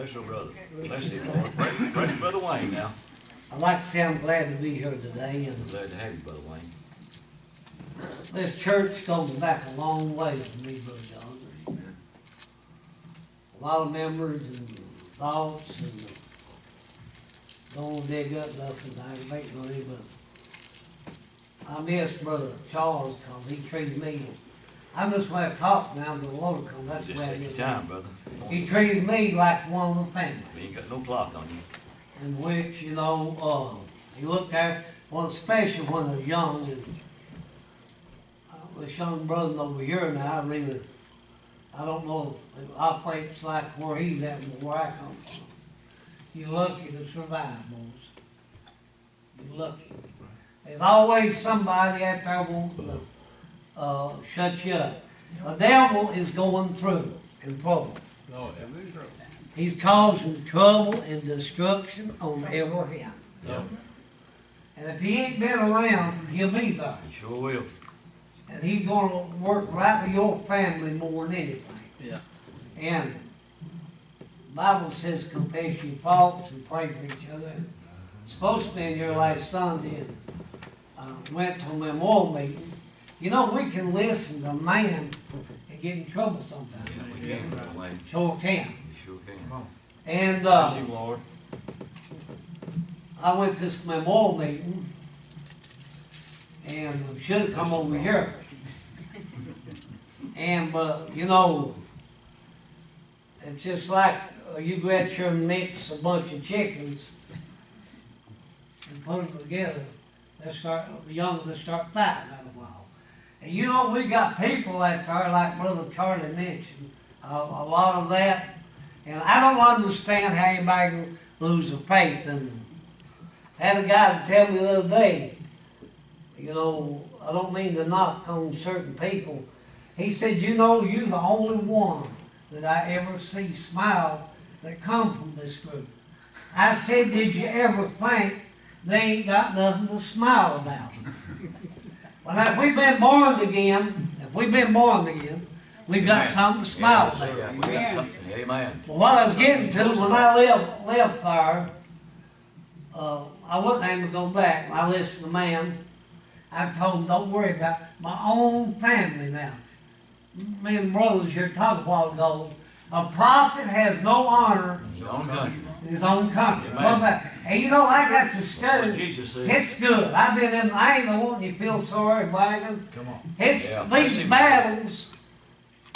Bless your brother. Bless him, Lord. Praise Brother Wayne now. I'd like to say I'm glad to be here today, and Glad to have you, Brother Wayne. this church goes back a long way for me, Brother John. A lot of memories and thoughts, and don't want to dig up nothing, I ain't making no money, but I miss Brother Charles because he treated me. I'm just going to talk now to the Lord come. That's Just the way take I your get time, brother. He treated me like one of the family. We ain't got no clock on you. In which, you know, he looked there, well, especially when I was young, and this young brother over here now, I don't know if operates like where he's at and where I come from. You're lucky to survive, boys. You're lucky. There's always somebody out there wanting to shut you up. The devil is going through in trouble. He's causing trouble and destruction on every hand. Yeah. And if he ain't been around, he'll be there. He sure will. And he's going to work right with your family more than anything. Yeah. And the Bible says confess your faults and pray for each other. It's supposed to be in here last Sunday, and went to a memorial meeting. You know, we can listen to man and get in trouble sometimes. Yeah, we can, Brother Wayne. Sure can. We sure can. And Bless him, Lord. I went to this memorial meeting, and I should have come over here. And, but, you know, it's just like you go out here and mix a bunch of chickens and put them together. They start, the young, they start fighting after a while. And you know, we got people out there, like Brother Charlie mentioned, a lot of that. And I don't understand how anybody can lose their faith in them. I had a guy to tell me the other day, you know, I don't mean to knock on certain people. He said, you know, you're the only one that I ever see smile that come from this group. I said, did you ever think they ain't got nothing to smile about? Well, if we've been born again, we've got something to smile about. Yeah, we got something. Amen. Well, what I was getting to, when I left there, I wasn't able to go back. I listened to man. I told him, don't worry about my own family now. Me and brothers here talked a while ago. A prophet has no honor His own country. in his own country. Amen. And you know, I got to What study. Jesus said. It's good. I've been in, I ain't the one you feel sorry bragging. Come on. It's Yeah, these battles.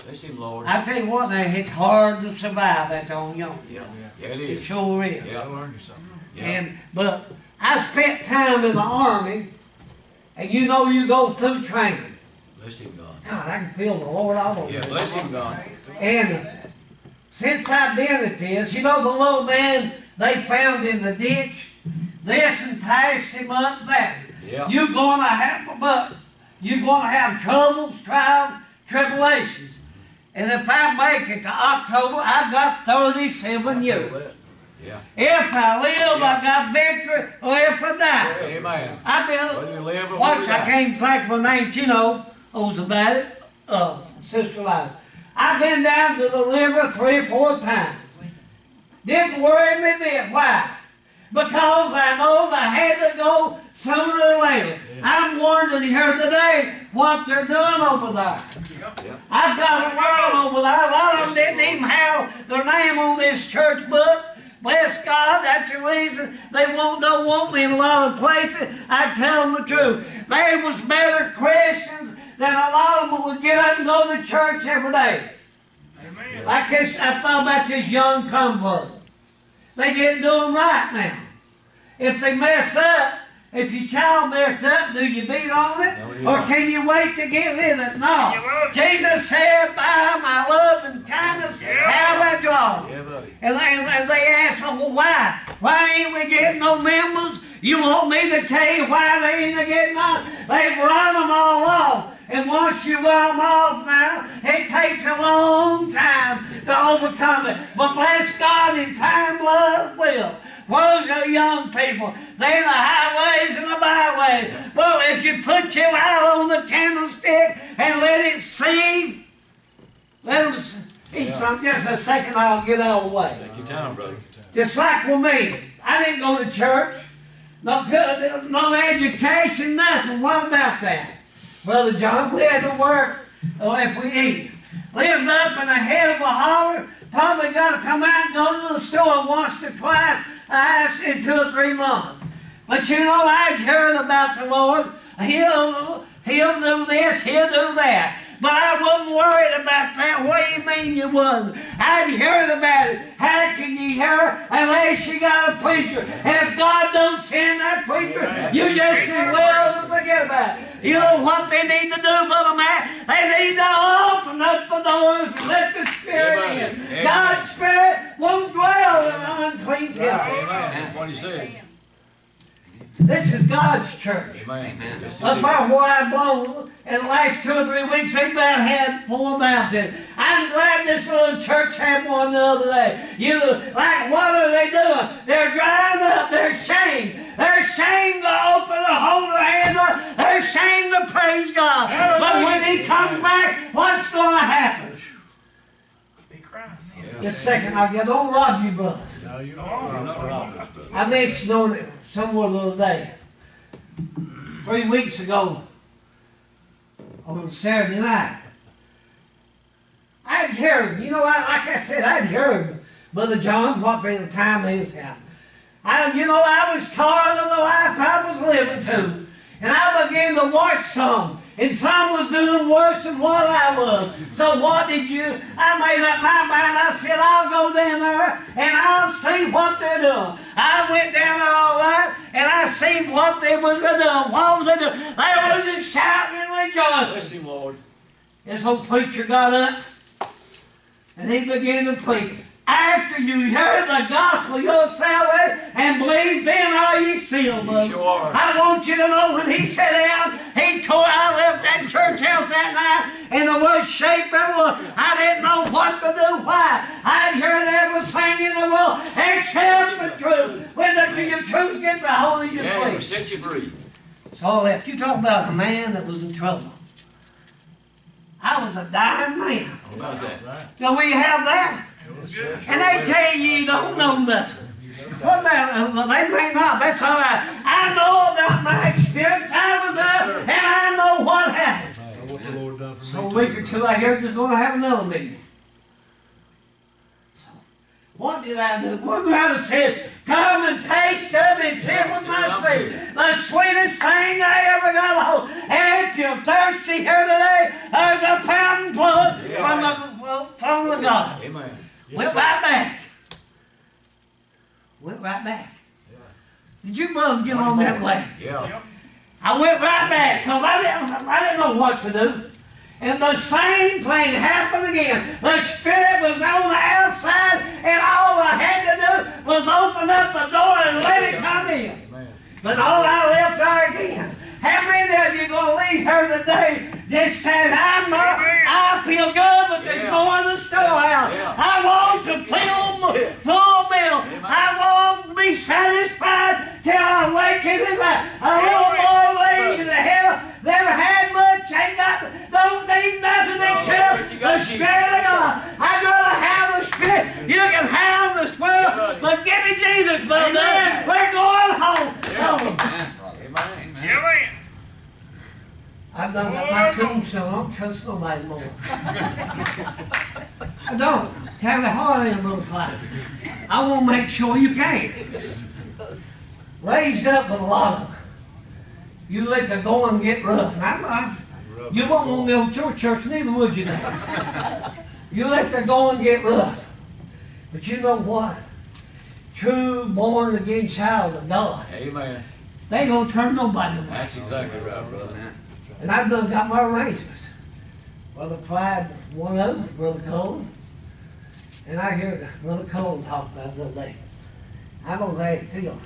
Bless him, Lord. I tell you what, now, it's hard to survive that on young. Yeah. Yeah, it It is. sure is. Yeah. Yeah. But I spent time in the Army, and you know you go through training. Bless him, God. God, I can feel the Lord all over Yeah, me. bless him, God. And since I've been at this, you know the little man they found in the ditch, this and passed him up that. Yeah. You're going to have troubles, trials, tribulations. And if I make it to October, I've got 37 years. Yeah. If I live, I've got victory, or if I die. Amen. I've Whether been, you live or what whether you I die. can't think of her name, you know, was about it, Sister Liza. I've been down to the river 3 or 4 times. Didn't worry me a bit. Why? Because I know I had to go sooner or later. Yeah. I'm wondering here today what they're doing over there. Yeah. I've got a lot over there. A lot of them didn't even have their name on this church book. Bless God, that's the reason they don't want me in a lot of places. I tell them the truth. They was better Christians than a lot of them would get up and go to church every day. Amen. I thought about this young convert. They didn't do them right now. If they mess up, if your child mess up, do you beat on it? No, you Or don't. can you wait to get rid of it? No. Jesus said, by my love and kindness have I drawn. Yeah, buddy. And they asked, well, why? Why ain't we getting no members? You want me to tell you why they ain't getting none? They've run them all off. And once you run them off now, it takes a long time to overcome it. But bless God, in time, love will. Those are young people. They're the highways and the byways. Well, if you put your eye on the candlestick and let it see, let them Just a second, I'll get out of the way. Take your time, brother. Just like with me, I didn't go to church. No good, no education, nothing. What about that? Brother John, we had to work if we eat. Lived up in the head of a holler, probably got to come out and go to the store once or twice in 2 or 3 months. But you know, I'd heard about the Lord. He'll do this, he'll do that. But I wasn't worried about that. What do you mean you wasn't? I'd heard about it. How can you hear unless you got a preacher? And if God don't send that preacher, you just as well to forget about it. You know what they need to do, Brother Matt? They need to open up the doors and let the Spirit in. God's Spirit won't dwell in an unclean temple. That's what he said. This is God's church. Amen. About where I blow in the last 2 or 3 weeks, they about had 4 baptisms. I'm glad this little church had one the other day. What are they doing? They're drying up. They're ashamed. They're ashamed to open the hold their hands up. They're ashamed to praise God. But when He comes back, what's going to happen? Be crying. Just a second, I don't rob you, brothers. No, you don't. I mentioned on it somewhere the other day. 3 weeks ago, on Saturday night, I'd heard, like I said, I'd heard Brother John what the time he was having. I was tired of the life I was living to. And I began to watch some. And some was doing worse than what I was. So what did you? I made up my mind. I said, I'll go down there and I'll see what they're doing. I went down there all right and I seen what they was doing. What was they doing? They was just shouting and rejoicing. Bless him, Lord. This old preacher got up and he began to preach. After you heard the gospel, your salvation, and believe, then are you still, brother. You sure are. I want you to know when he sat down, I left that church house that night in the worst shape ever. I didn't know what to do. Why? I'd heard everything in the world except the truth. When the truth gets a hold of you, Yeah, he'll set you free. So I left. You talk about a man that was in trouble. I was a dying man. How about that? So we have that. And they tell you don't know nothing. What about, they may not, that's all right. I know about my experience. I was there and I know what happened. What the Lord done for me. So a week or two I heard there's going to have another meeting. So what did I do? What did I said? Come and taste of it. It was my favorite. The sweetest thing I ever got a hold. And if you're thirsty here today, there's a fountain plug from the God. Amen. Went right back. Went right back. Did you brothers get on that way? Yeah. I went right back because I didn't know what to do. And the same thing happened again. The Spirit was on the outside and all I had to do was open up the door and let it come in. Amen. But all I left there again. How many of you going to leave here today just saying, I feel good, but there's more in the storehouse. I want to full meal. I want to be satisfied till I wake in the night. A little more lazy than hell. Never had much. Don't need nothing except the Spirit of God. I'd rather have the Spirit. You can have the Spirit, but give me Jesus, brother. We're going home. Amen. I've done got my tombstone. I don't trust nobody more. I don't. Have a heart in little fight. I want to make sure you can. Raised up with a lot of them. You let the going get rough. You won't want to go to your church, neither would you now. You let the going get rough. But you know what? True born again child of God. Amen. They ain't going to turn nobody away. That's exactly right, brother. And I've done got my arrangements. Brother Clyde, one of them, Brother Caudill. And I hear Brother Caudill talk about it the other day. I don't know how it feels.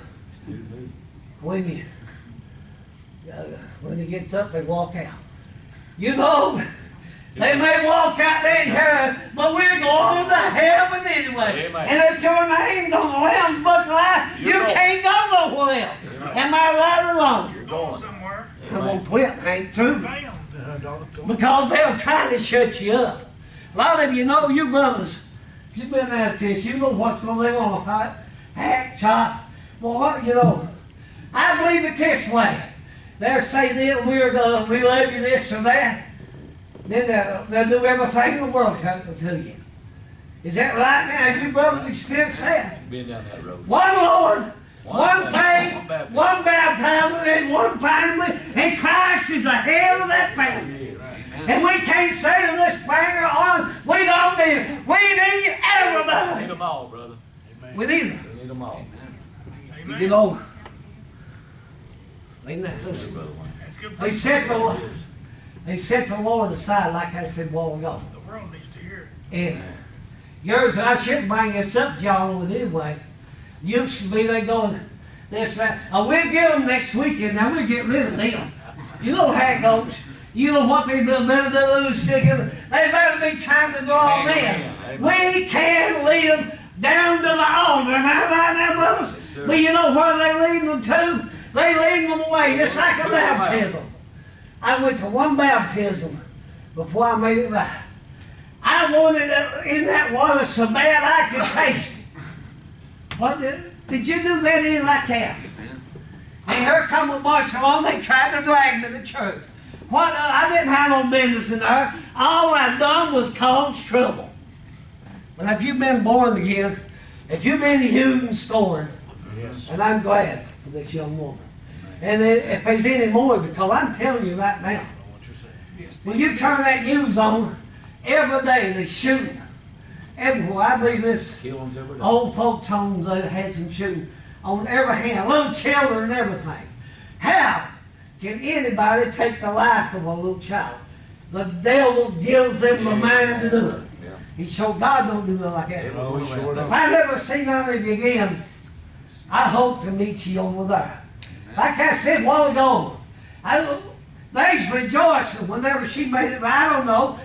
When he gets up, they walk out. You know, they may walk out there and hear, but we're going to heaven anyway. Amen. And if your name's on the Lamb's Book of Life, you can't go nowhere else. Am I right or wrong? You're going. Somewhere. I'm going to quit. I ain't through. Bound. Because they'll try to shut you up. A lot of you know, you brothers, if you've been at this, you know what's going on, right? Hack, chop, well, what, you know. I believe it this way. They'll say that we love you this or that. Then they'll do everything in the world to you. Is that right now? You brothers experience that? Been down that road. One Lord, one One faith, baptism. one baptism, and one family, and Christ is the head of that family. Yeah, right. And we can't say to this banger on, we don't need it. We need We everybody. need them all, brother. We need them. We need them all. Amen. You know, listen, Brother Wayne. That's good. they set the Lord aside, like I said a while ago. The world needs to hear it. And yours, I shouldn't bring this up, y'all, with anyway. Used to be they go this, that. We'll get them next weekend. Now we'll get rid of them. You know how it goes. You know what they do better than lose chicken. They better be trying to draw them in. We can lead them down to the altar. Am I right now, brothers? Yes, sir. But you know where they lead them to? They lead them away. It's like a baptism. I went to one baptism before I made it right. I wanted it in that water so bad I could taste it. What did you do that in like that? And here come a bunch of them, they tried to drag me to church. What? I didn't have no business in there. All I done was cause trouble. But if you've been born again, if you've been used and scorned, and I'm glad for this young woman. And if there's any more, because I'm telling you right now, when you turn that news on, every day they shooting. Everywhere. I believe this Kill them every day. old folks' homes, they had some shooting on every hand, little children and everything. How can anybody take the life of a little child? The devil gives them the mind to do it. Yeah. He showed God don't do that like that. Oh, we sure If I never see none of you again, I hope to meet you over there. Like I said a while ago, they's rejoicing whenever she made it, but I don't know.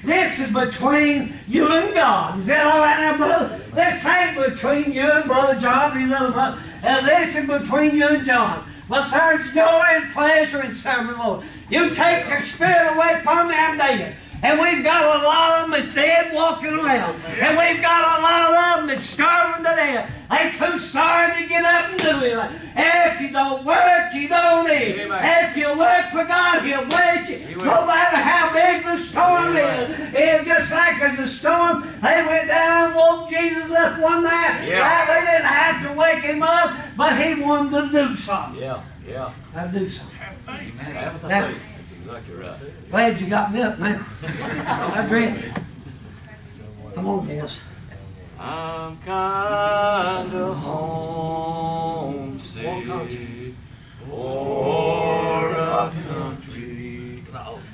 This is between you and God. Is that all right now, brother? This ain't between you and Brother John, these other brothers. This is between you and John. But there's joy and pleasure in serving the Lord. You take your spirit away from me, I'm dead. And we've got a lot of them that's dead walking around. And we've got a lot of them that's starving to death. They too starving to get up and do it. And if you don't work, you don't eat. Amen. If you work for God, He'll bless you. No matter how big the storm is. It's just like in the storm, they went down and woke Jesus up one night. Yeah. Right? They didn't have to wake Him up, but He wanted to do something. Yeah, yeah. I'll do something. Have faith. Have a Now- faith. That's exactly right. Glad you got me up now. I'm ready. Come on, boys. I'm kinda homesick for a country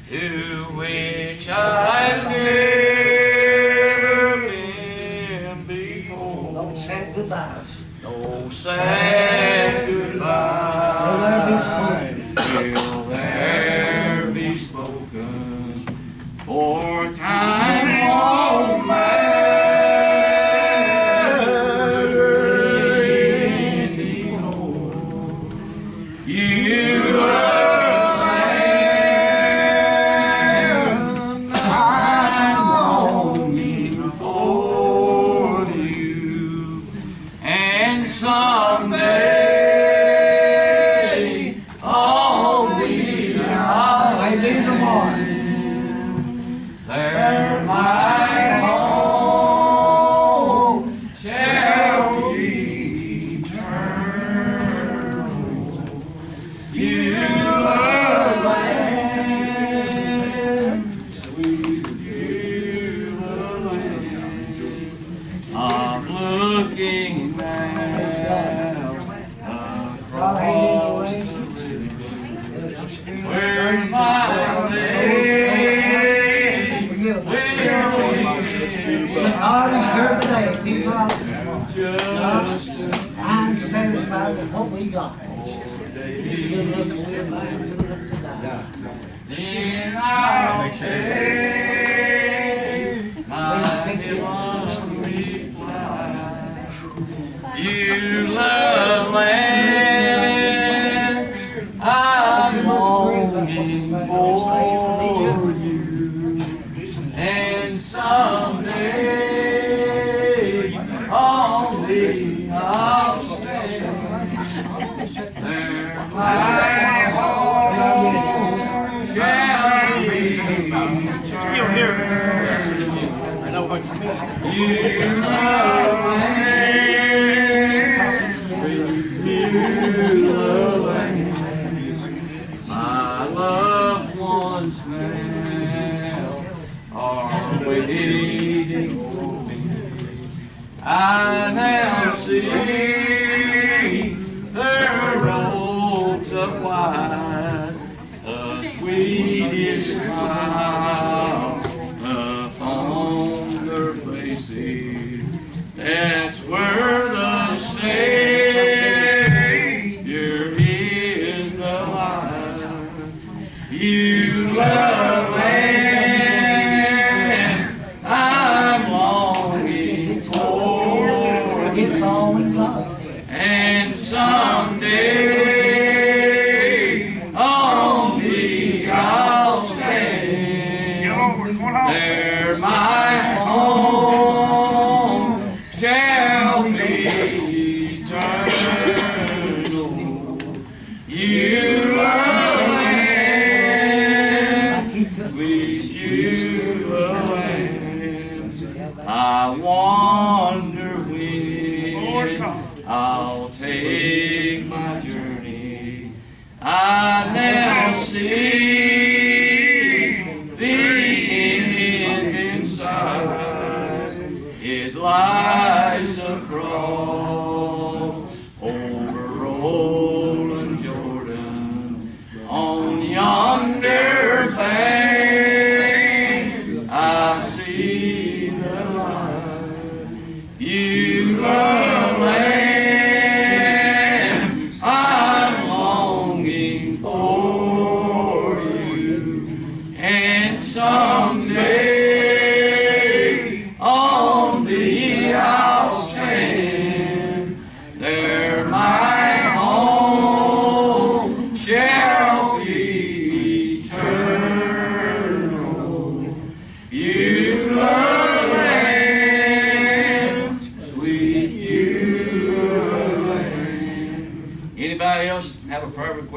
to which I've never been before. Don't say goodbyes. No sad goodbye will there be spoken, for time won't matter anymore. You are land I'm longing for you, and someday I'll be out there. My home shall be eternal. You love land, sweet Beulah land. I'm looking down across the river where my God is here today. People out there. just I'm satisfied with what we got. Good luck to everybody. Good luck to die. then I'll take my heavenly flight. You love land, I'm longing for you, and some My loved ones now are waiting for me. I now see their robes of white, the sweetest smile upon their faces. That's where the Savior is the light. You love land I'm longing for, and someday on thee I'll stand. There my home shall be eternal. You love land, with you a land. I wonder when I'll take my journey. I now see the end in sight. It lies across over rolling Jordan. On yonder bank I see the light. You love land I'm longing for you, and someday on thee I'll stand. There my home shall be eternal. You love land, sweet you land. Anybody else have a prayer request?